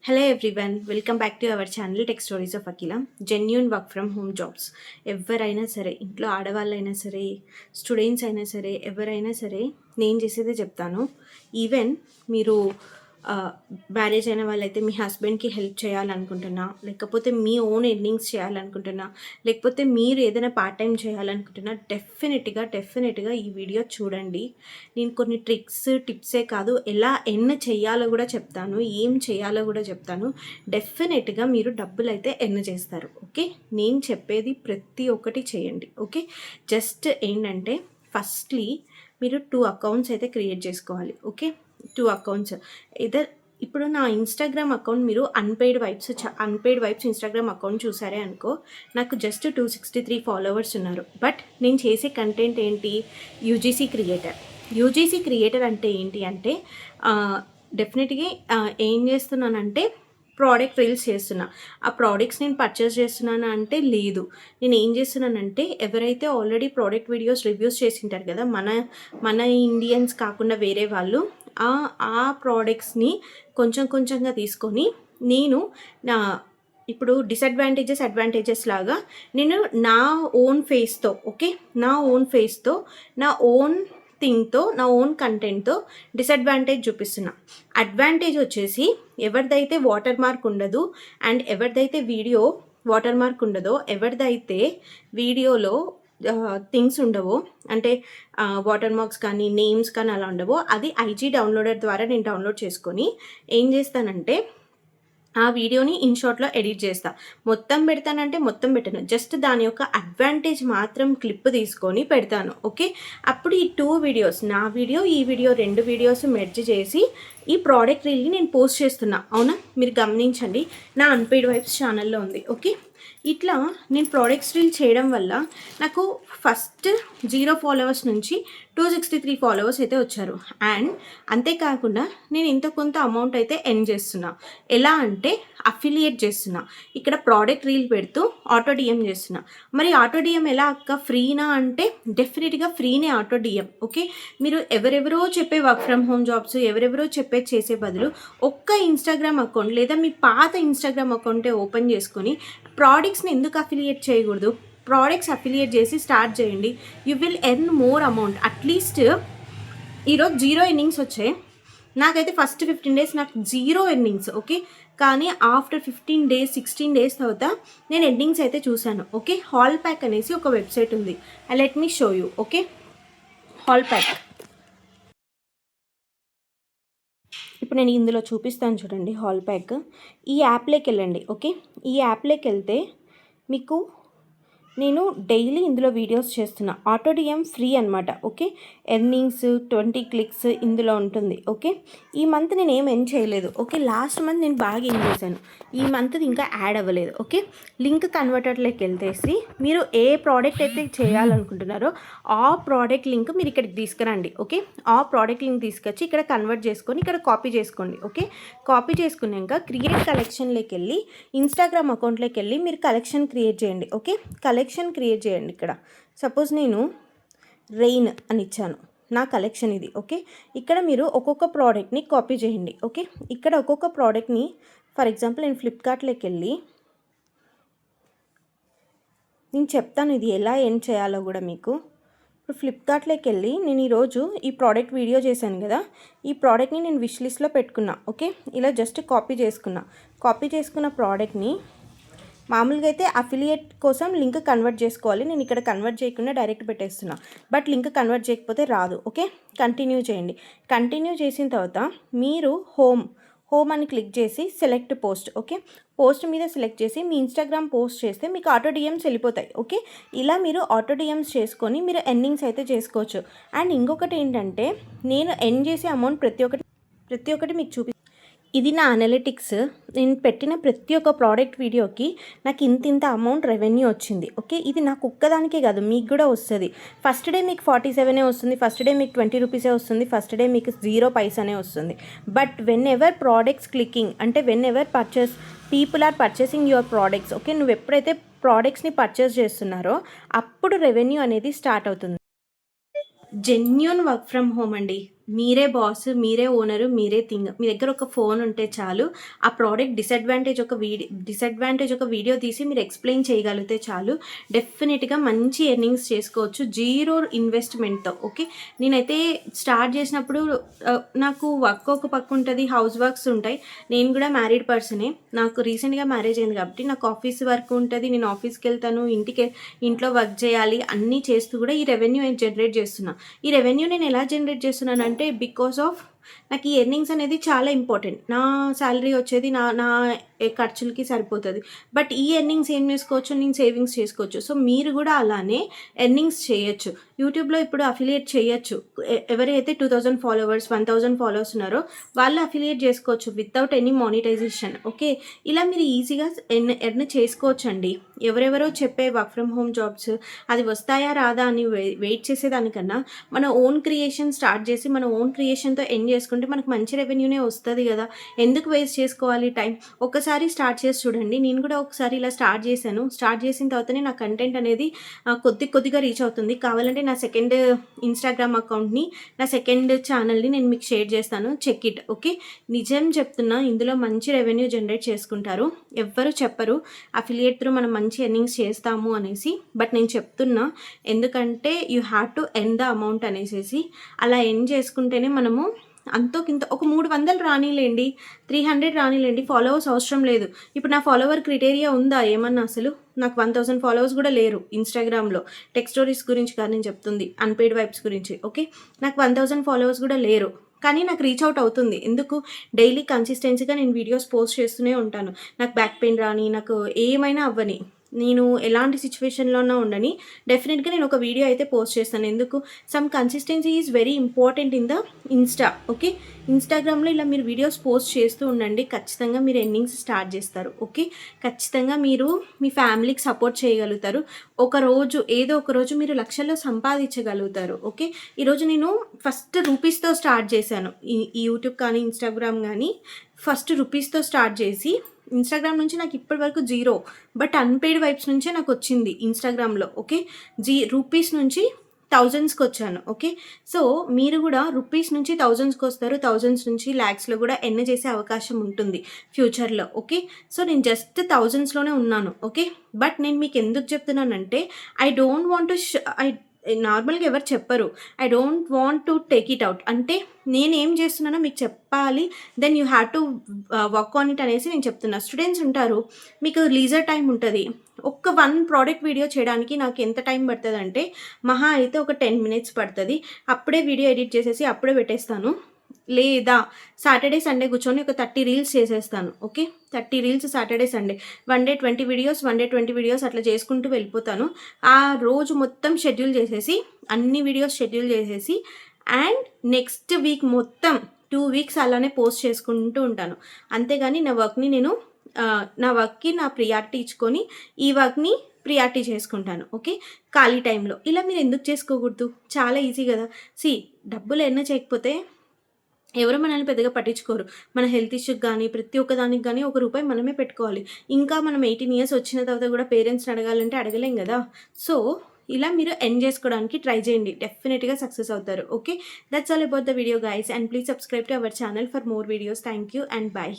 Hello everyone, welcome back to our channel tech stories of Akhila. Genuine work from home jobs. ఎవరైనా సరే, ఇంట్లో ఆడవాళ్ళైనా సరే, students అయినా సరే, ఎవరైనా సరే నేను చేసేదే చెప్తాను. ఈవెన్ మీరు మ్యారేజ్ అయిన వాళ్ళైతే మీ హస్బెండ్కి హెల్ప్ చేయాలనుకుంటున్నా, లేకపోతే మీ ఓన్ ఎర్నింగ్స్ చేయాలనుకుంటున్నా, లేకపోతే మీరు ఏదైనా పార్ట్ టైం చేయాలనుకుంటున్నా, డెఫినెట్గా ఈ వీడియో చూడండి. నేను కొన్ని టిప్సే కాదు, ఎలా ఎర్న్ చేయాలో కూడా చెప్తాను, ఏం చేయాలో కూడా చెప్తాను. డెఫినెట్గా మీరు డబ్బులు అయితే ఎర్న్ చేస్తారు. ఓకే, నేను చెప్పేది ప్రతి ఒక్కటి చేయండి. ఓకే, జస్ట్ ఏంటంటే ఫస్ట్లీ మీరు 2 అకౌంట్స్ అయితే క్రియేట్ చేసుకోవాలి. Okay, 2 accounts. ఇప్పుడు నా ఇన్స్టాగ్రామ్ అకౌంట్ మీరు అన్పెయిడ్ వైబ్స్ ఇన్స్టాగ్రామ్ అకౌంట్ చూసారే అనుకో, నాకు జస్ట్ 263 ఫాలోవర్స్ ఉన్నారు. బట్ నేను చేసే కంటెంట్ ఏంటి? యూజీసీ క్రియేటర్ అంటే ఏంటి అంటే డెఫినెట్గా ఏం చేస్తున్నానంటే ప్రోడక్ట్ రీల్స్ చేస్తున్నా. ఆ ప్రోడక్ట్స్ నేను పర్చేస్ చేస్తున్నాను అంటే లేదు. నేను ఏం చేస్తున్నానంటే ఎవరైతే ఆల్రెడీ ప్రోడక్ట్ వీడియోస్ రివ్యూస్ చేసింటారు కదా, మన ఇండియన్స్ కాకుండా వేరే వాళ్ళు, ఆ ప్రోడక్ట్స్ని కొంచెంగా తీసుకొని నేను ఇప్పుడు అడ్వాంటేజెస్ లాగా నేను నా ఓన్ ఫేస్తో నా ఓన్ థింగ్తో, నా ఓన్ కంటెంట్తో డిసడ్వాంటేజ్ చూపిస్తున్నా. అడ్వాంటేజ్ వచ్చేసి ఎవరిదైతే వాటర్ మార్క్ ఉండదు అండ్ ఎవరిదైతే వీడియో వాటర్ మార్క్ ఉండదో, ఎవరిదైతే వీడియోలో థింగ్స్ ఉండవో, అంటే వాటర్ మార్క్స్ కానీ నేమ్స్ కానీ అలా ఉండవో, అది ఐజీ డౌన్లోడర్ ద్వారా నేను డౌన్లోడ్ చేసుకొని ఏం చేస్తానంటే ఆ వీడియోని ఇన్షార్ట్లో ఎడిట్ చేస్తా. మొత్తం పెడతానంటే మొత్తం పెట్టను, జస్ట్ దాని యొక్క అడ్వాంటేజ్ మాత్రం క్లిప్ తీసుకొని పెడతాను. ఓకే, అప్పుడు ఈ 2 వీడియోస్, నా వీడియో ఈ వీడియో 2 వీడియోస్ మెర్జ్ చేసి ఈ ప్రోడక్ట్ రీల్ని నేను పోస్ట్ చేస్తున్నా. అవునా, మీరు గమనించండి, నా అన్పెయిడ్ వైబ్స్ ఛానల్లో ఉంది. ఓకే, ఇట్లా నేను ప్రోడక్ట్స్ రీల్ చేయడం వల్ల నాకు ఫస్ట్ 0 ఫాలోవర్స్ నుంచి 263 ఫాలోవర్స్ అయితే వచ్చారు. అండ్ అంతేకాకుండా నేను ఇంత కొంత అమౌంట్ అయితే ఎర్న్ చేస్తున్నా. ఎలా అంటే అఫిలియేట్ చేస్తున్నా. ఇక్కడ ప్రోడక్ట్ రీల్ పెడుతూ ఆటో డిఎం చేస్తున్నా. మరి ఆటో డిఎం ఎలా అక్క, ఫ్రీనా అంటే డెఫినెట్గా ఫ్రీనే ఆటో డిఎం. ఓకే, మీరు ఎవరెవరో చెప్పే వర్క్ ఫ్రమ్ హోమ్ జాబ్స్, ఎవరెవరో చెప్పే చేసే బదులు ఒక్క ఇన్స్టాగ్రామ్ అకౌంట్ లేదా మీ పాత ఇన్స్టాగ్రామ్ అకౌంటే ఓపెన్ చేసుకొని ప్రోడక్ట్స్ని ఎందుకు అఫిలియేట్ చేయకూడదు? ప్రోడక్ట్స్ అఫిలియేట్ చేసి స్టార్ట్ చేయండి. You will earn more amount. At least ఈరోజు 0 ఎర్నింగ్స్ వచ్చాయి నాకైతే. ఫస్ట్ 15 డేస్ నాకు 0 ఎర్నింగ్స్. ఓకే, కానీ ఆఫ్టర్ 15 డేస్ 16 డేస్ తర్వాత నేను ఎర్నింగ్స్ అయితే చూశాను. ఓకే, హాల్ ప్యాక్ అనేసి ఒక వెబ్సైట్ ఉంది. Let me show you. Okay, hall pack ఇప్పుడు నేను ఇందులో చూపిస్తాను చూడండి. హాల్ ప్యాక్ ఈ యాప్లోకి వెళ్ళండి. ఓకే, ఈ యాప్లోకి వెళ్తే మీకు నేను డైలీ ఇందులో వీడియోస్ చేస్తున్నా. ఆటో డిఎం ఫ్రీ అనమాట. ఓకే, ఎర్నింగ్స్ 20 క్లిక్స్ ఇందులో ఉంటుంది. ఓకే, ఈ మంత్ నేను ఏం ఎర్న్ చేయలేదు. ఓకే, లాస్ట్ మంత్ నేను బాగా ఎర్న్ చేశాను. ఈ మంత్ ఇంకా యాడ్ అవ్వలేదు. ఓకే, లింక్ కన్వర్టర్లోకి వెళ్తేసి మీరు ఏ ప్రోడక్ట్ అయితే చేయాలనుకుంటున్నారో ఆ ప్రోడక్ట్ లింక్ మీరు ఇక్కడికి తీసుకురండి. ఓకే, ఆ ప్రోడక్ట్ లింక్ తీసుకొచ్చి ఇక్కడ కన్వర్ట్ చేసుకొని ఇక్కడ కాపీ చేసుకోండి. ఓకే, కాపీ చేసుకున్నాక క్రియేట్ కలెక్షన్లోకి వెళ్ళి ఇన్స్టాగ్రామ్ అకౌంట్లోకి వెళ్ళి మీరు కలెక్షన్ క్రియేట్ చేయండి. ఓకే, కలెక్షన్ క్రియేట్ చేయండి. ఇక్కడ సపోజ్ నేను రెయిన్ అని ఇచ్చాను, నా కలెక్షన్ ఇది. ఓకే, ఇక్కడ మీరు ఒక్కొక్క ప్రోడక్ట్ని కాపీ చేయండి. ఓకే, ఇక్కడ ఒక్కొక్క ప్రోడక్ట్ని, ఫర్ ఎగ్జాంపుల్ నేను ఫ్లిప్కార్ట్లోకి వెళ్ళి నేను చెప్తాను ఇది ఎలా ఎర్న్ చేయాలో కూడా మీకు. ఇప్పుడు ఫ్లిప్కార్ట్లోకి వెళ్ళి నేను ఈరోజు ఈ ప్రోడక్ట్ వీడియో చేశాను కదా, ఈ ప్రోడక్ట్ని నేను విష్ లిస్ట్లో పెట్టుకున్నా. ఓకే, ఇలా జస్ట్ కాపీ చేసుకున్న ప్రోడక్ట్ని మామూలుగా అయితే అఫిలియేట్ కోసం లింక్ కన్వర్ట్ చేసుకోవాలి. నేను ఇక్కడ కన్వర్ట్ చేయకుండా డైరెక్ట్ పెట్టేస్తున్నా. బట్ లింక్ కన్వర్ట్ చేయకపోతే రాదు. ఓకే, కంటిన్యూ చేయండి. కంటిన్యూ చేసిన తర్వాత మీరు హోమ్ అని క్లిక్ చేసి సెలెక్ట్ పోస్ట్. ఓకే, పోస్ట్ మీద సెలెక్ట్ చేసి మీ ఇన్స్టాగ్రామ్ పోస్ట్ చేస్తే మీకు ఆటో డిఎమ్స్ వెళ్ళిపోతాయి. ఓకే, ఇలా మీరు ఆటో డిఎమ్స్ చేసుకొని మీరు ఎర్నింగ్స్ అయితే చేసుకోవచ్చు. అండ్ ఇంకొకటి ఏంటంటే నేను ఎర్న్ చేసే అమౌంట్ ప్రతి ఒక్కటి మీకు ఇది నా అనలిటిక్స్. నేను పెట్టిన ప్రతి ఒక్క ప్రోడక్ట్ వీడియోకి నాకు ఇంత అమౌంట్ రెవెన్యూ వచ్చింది. ఓకే, ఇది నాకు ఒక్కదానికే కాదు, మీకు కూడా వస్తుంది. ఫస్ట్ డే మీకు 47 వస్తుంది, ఫస్ట్ డే మీకు 20 రూపీసే వస్తుంది, ఫస్ట్ డే మీకు 0 పైసానే వస్తుంది. But whenever products clicking అంటే whenever people are purchasing your products. Okay, నువ్వు ఎప్పుడైతే ప్రోడక్ట్స్ని పర్చేస్ చేస్తున్నారో అప్పుడు రెవెన్యూ అనేది స్టార్ట్ అవుతుంది. జెన్యూన్ వర్క్ ఫ్రమ్ హోమ్ అండి. మీరే బాస్, మీరే ఓనరు, మీరే థింగ్. మీ దగ్గర ఒక ఫోన్ ఉంటే చాలు. ఆ ప్రోడక్ట్ డిసడ్వాంటేజ్ ఒక వీడియో తీసి మీరు ఎక్స్‌ప్లెయిన్ చేయగలిగితే చాలు. డెఫినిట్‌గా మంచి ఎర్నింగ్స్ చేసుకోవచ్చు. జీరో ఇన్వెస్ట్‌మెంట్‌తో. ఓకే. నేనైతే స్టార్ట్ చేసినప్పుడు నాకు వర్క్ ఒక పక్క ఉంటది. హౌస్ వర్క్స్ ఉంటాయి. నేను కూడా మ్యారీడ్ పర్సనే. నాకు రీసెంట్‌గా మ్యారేజ్ అయింది కాబట్టి నాకు ఆఫీస్ వర్క్ ఉంటది. నేను ఆఫీస్‌కెళ్తాను. ఇంట్లో వర్క్ చేయాలి. అన్నీ చేస్తూ కూడా ఈ రెవెన్యూ జనరేట్ చేస్తున్నా. ఈ రెవెన్యూ నేను ఎలా జనరేట్ చేస్తున్నానంటే బికాస్ ఆఫ్ నాకు ఈ ఎర్నింగ్స్ అనేది చాలా ఇంపార్టెంట్. నా సాలరీ వచ్చేది నా నా ఖర్చులకి సరిపోతుంది. బట్ ఈ ఎర్నింగ్స్ ఏం చేసుకోవచ్చు, నేను సేవింగ్స్ చేసుకోవచ్చు. సో మీరు కూడా అలానే ఎర్నింగ్స్ చేయొచ్చు. యూట్యూబ్లో ఇప్పుడు అఫిలియేట్ చేయొచ్చు. ఎవరైతే 2000 ఫాలోవర్స్ 1000 ఫాలోవర్స్ ఉన్నారో వాళ్ళు అఫిలియేట్ చేసుకోవచ్చు వితౌట్ ఎనీ మానిటైజేషన్. ఓకే. ఇలా మీరు ఈజీగా ఎర్న్ చేసుకోవచ్చు అండి. ఎవరెవరో చెప్పే వర్క్ ఫ్రమ్ హోమ్ జాబ్స్ అది వస్తాయా రాదా అని వెయిట్ చేసేదానికన్నా మన ఓన్ క్రియేషన్ స్టార్ట్ చేసి మన ఓన్ క్రియేషన్తో ఎండ్ చేసుకుంటే మనకు మంచి రెవెన్యూనే వస్తుంది కదా. ఎందుకు వేస్ట్ చేసుకోవాలి టైం? ఒక్కసారి స్టార్ట్ చేసి చూడండి. నేను కూడా ఒకసారి ఇలా స్టార్ట్ చేశాను. స్టార్ట్ చేసిన తర్వాతనే నా కంటెంట్ అనేది కొద్దిగా రీచ్ అవుతుంది. కావాలంటే నా సెకండ్ ఇన్స్టాగ్రామ్ అకౌంట్ని, నా సెకండ్ ఛానల్ని నేను మీకు షేర్ చేస్తాను. Check it. ఓకే. నిజం చెప్తున్నా, ఇందులో మంచి రెవెన్యూ జనరేట్ చేసుకుంటారు. ఎవ్వరు చెప్పరు అఫిలియేట్ త్రూ మనం మంచి ఎర్నింగ్స్ చేస్తాము అనేసి. బట్ నేను చెప్తున్నా, ఎందుకంటే you have to earn the amount అనేసి. అలా ఎర్న్ చేసుకుంటేనే మనము అంతోకింత ఒక 300 రానిలేండి, 300 రానిలేండి, ఫాలోవర్స్ అవసరం లేదు. ఇప్పుడు నా ఫాలోవర్ క్రైటీరియా ఉందా ఏమన్నా? అసలు నాకు 1000 ఫాలోవర్స్ కూడా లేరు ఇన్స్టాగ్రామ్లో. టెక్ స్టోరీస్ గురించి కాదు నేను చెప్తుంది, అన్పెయిడ్ వైబ్స్ గురించి. ఓకే. నాకు 1000 ఫాలోవర్స్ కూడా లేరు, కానీ నాకు రీచ్ అవుట్ అవుతుంది. ఎందుకు? డైలీ కన్సిస్టెన్సీగా నేను వీడియోస్ పోస్ట్ చేస్తూనే ఉంటాను. నాకు బ్యాక్ పెయిన్ రాని, నాకు ఏమైనా అవ్వని, నేను ఎలాంటి సిచ్యువేషన్లోనే ఉండని, డెఫినెట్గా నేను ఒక వీడియో అయితే పోస్ట్ చేస్తాను. ఎందుకు? Some consistency is very important in the Insta. Okay. ఇన్స్టాగ్రామ్లో ఇలా మీరు వీడియోస్ పోస్ట్ చేస్తూ ఉండండి. ఖచ్చితంగా మీరు ఎర్నింగ్స్ స్టార్ట్ చేస్తారు. ఓకే. ఖచ్చితంగా మీరు మీ ఫ్యామిలీకి సపోర్ట్ చేయగలుగుతారు. ఏదో ఒక రోజు మీరు లక్షల్లో సంపాదించగలుగుతారు. ఓకే. ఈరోజు నేను ఫస్ట్ రూపీస్తో స్టార్ట్ చేశాను. ఈ యూట్యూబ్ కానీ ఇన్స్టాగ్రామ్ కానీ ఫస్ట్ రూపీస్తో స్టార్ట్ చేసి ఇన్స్టాగ్రామ్ నుంచి నాకు ఇప్పటి వరకు జీరో, బట్ అన్పెయిడ్ వైబ్స్ నుంచే నాకు వచ్చింది ఇన్స్టాగ్రామ్లో. ఓకే. రూపీస్ నుంచి థౌజండ్స్కి వచ్చాను. ఓకే. సో మీరు కూడా రూపీస్ నుంచి థౌజండ్స్కి వస్తారు. థౌజండ్స్ నుంచి ల్యాక్స్లో కూడా ఎర్న్ చేసే అవకాశం ఉంటుంది ఫ్యూచర్లో. ఓకే. సో నేను జస్ట్ థౌజండ్స్లోనే ఉన్నాను. ఓకే. బట్ నేను మీకు ఎందుకు చెప్తున్నానంటే ఐ డోంట్ వాంట్ టు నార్మల్గా ఎవరు చెప్పరు. I don't want to take it out. అంటే నేనేం చేస్తున్నానో మీకు చెప్పాలి. Then you have to work on it అనేసి నేను చెప్తున్నా. స్టూడెంట్స్ ఉంటారు, మీకు లీజర్ టైం ఉంటుంది. ఒక్క 1 ప్రోడక్ట్ వీడియో చేయడానికి నాకు ఎంత టైం పడుతుంది అంటే మహా అయితే ఒక 10 minutes పడుతుంది. అప్పుడే వీడియో ఎడిట్ చేసేసి అప్పుడే పెట్టేస్తాను. లేదా సాటర్డే సండే కూర్చొని ఒక 30 రీల్స్ చేసేస్తాను. Okay. 30 reels Saturday Sunday, 1 day 20 videos, 1 day 20 videos అట్లా చేసుకుంటూ వెళ్ళిపోతాను. ఆ రోజు మొత్తం షెడ్యూల్ చేసేసి, అన్ని వీడియోస్ షెడ్యూల్ చేసేసి, అండ్ నెక్స్ట్ వీక్ మొత్తం 2 weeks అలానే పోస్ట్ చేసుకుంటూ ఉంటాను. అంతేగాని నా వర్క్కి నా ప్రియారిటీ ఇచ్చుకొని ఈ వర్క్ని ప్రియారిటీ చేసుకుంటాను. ఓకే. ఖాళీ టైంలో ఇలా మీరు ఎందుకు చేసుకోకూడదు? చాలా ఈజీ కదా. డబ్బులు ఎర్న్ చేయకపోతే ఎవరు మనల్ని పెద్దగా పట్టించుకోరు. మన హెల్త్ ఇష్యూకి కానీ ప్రతి ఒక్క దానికి కానీ ₹1 మనమే పెట్టుకోవాలి. ఇంకా మనం 18 years వచ్చిన తర్వాత కూడా పేరెంట్స్ని అడగాలంటే అడగలేం కదా. సో ఇలా మీరు ఎర్న్ చేసుకోవడానికి ట్రై చేయండి. డెఫినెట్గా సక్సెస్ అవుతారు. Okay. That's all about the video guys, and please subscribe to our channel for more videos. Thank you and by.